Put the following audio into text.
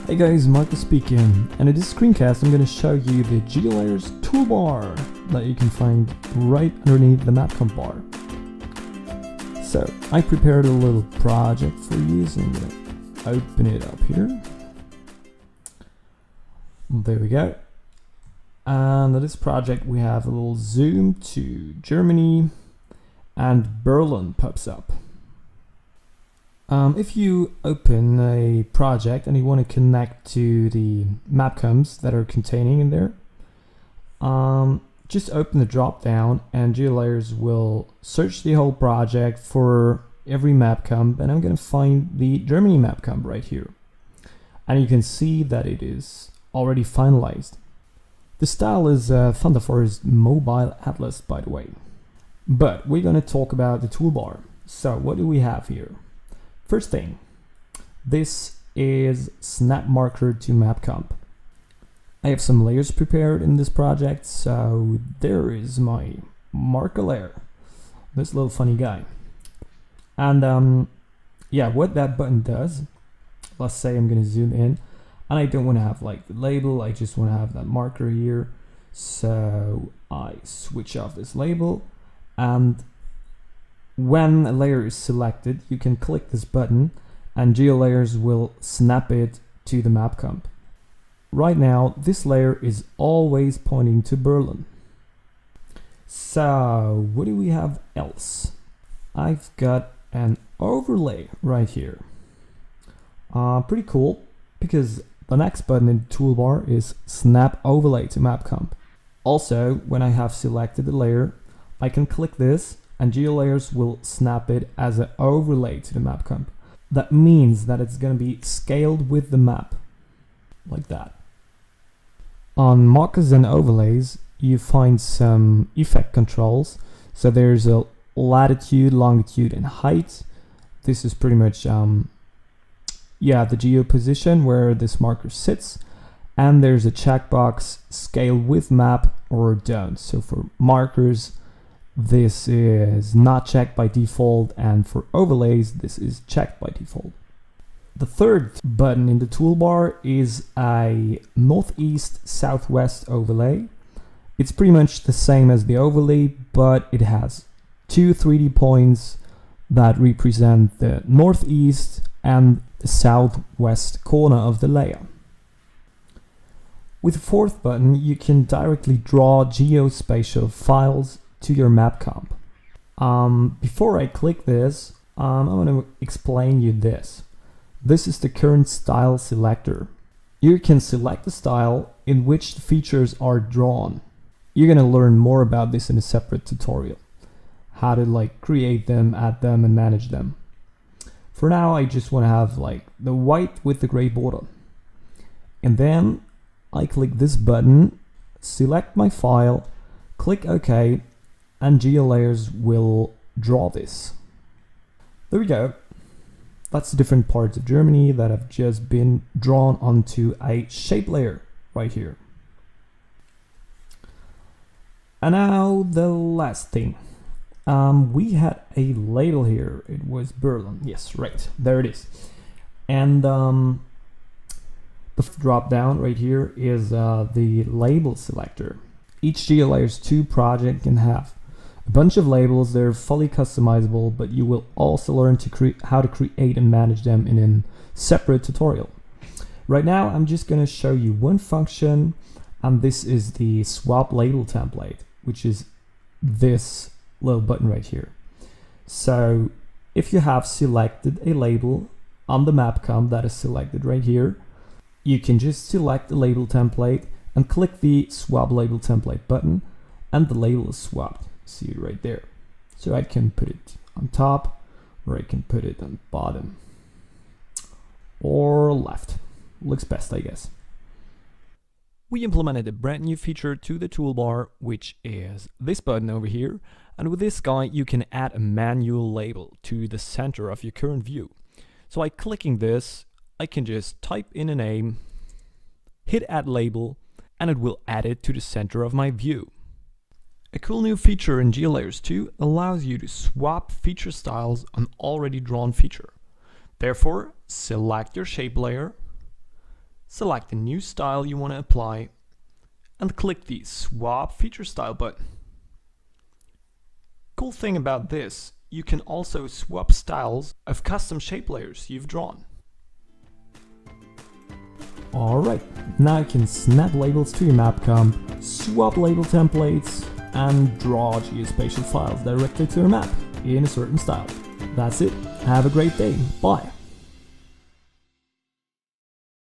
Hey guys, Michael speaking, and in this screencast I'm going to show you the GEOlayers toolbar that you can find right underneath the map comp bar. So I prepared a little project for you, so I'm going to open it up here. There we go. And in this project we have a little zoom to Germany, and Berlin pops up. If you open a project and you want to connect to the map comps that are containing in there, just open the drop down and GEOlayers will search the whole project for every map comp, and I'm going to find the Germany map comp right here. And you can see that it is already finalized. The style is Thunder Forest Mobile Atlas, by the way. But we're going to talk about the toolbar. So what do we have here? First thing, this is snap marker to map comp. I have some layers prepared in this project, so there is my marker layer, this little funny guy. And yeah, what that button does, let's say I'm going to zoom in, and I don't want to have like the label, I just want to have that marker here. So I switch off this label, and when a layer is selected, you can click this button and GEOlayers will snap it to the map comp. Right now, this layer is always pointing to Berlin. So what do we have else? I've got an overlay right here. Pretty cool, because the next button in the toolbar is snap overlay to map comp. Also, when I have selected the layer, I can click this and GEOlayers will snap it as an overlay to the map comp. That means that it's going to be scaled with the map, like that. On markers and overlays, you find some effect controls. So there's a latitude, longitude, and height. This is pretty much the geo position where this marker sits. And there's a checkbox, scale with map or don't. So for markers, this is not checked by default, and for overlays this is checked by default. The third button in the toolbar is a northeast southwest overlay. It's pretty much the same as the overlay, but it has two 3D points that represent the northeast and the southwest corner of the layer. With the fourth button, you can directly draw geospatial files to your map comp. Before I click this, I'm going to explain you this. This is the current style selector. You can select the style in which the features are drawn. You're going to learn more about this in a separate tutorial. How to create them, add them, and manage them. For now, I just want to have the white with the gray border. And then I click this button, select my file, click OK, and GEOlayers will draw this. There we go. That's the different parts of Germany that have just been drawn onto a shape layer right here. And now the last thing. We had a label here. It was Berlin. Yes, right. There it is. And the drop down right here is the label selector. Each GEOlayers 2 project can have a bunch of labels. They're fully customizable, but you will also learn to how to create and manage them in a separate tutorial. Right now, I'm just going to show you one function, and this is the swap label template, which is this little button right here. So if you have selected a label on the map comp that is selected right here, you can just select the label template and click the swap label template button, and the label is swapped. See it right there. So I can put it on top, or I can put it on bottom or left. Looks best, I guess. We implemented a brand new feature to the toolbar, which is this button over here. And with this guy, you can add a manual label to the center of your current view. So by clicking this, I can just type in a name, hit add label, and it will add it to the center of my view. A cool new feature in GEOlayers 2 allows you to swap feature styles on already drawn feature. Therefore, select your shape layer, select the new style you want to apply, and click the Swap Feature Style button. Cool thing about this, you can also swap styles of custom shape layers you've drawn. Alright, now you can snap labels to your map comp, swap label templates, and draw geospatial files directly to your map in a certain style. That's it. Have a great day. Bye.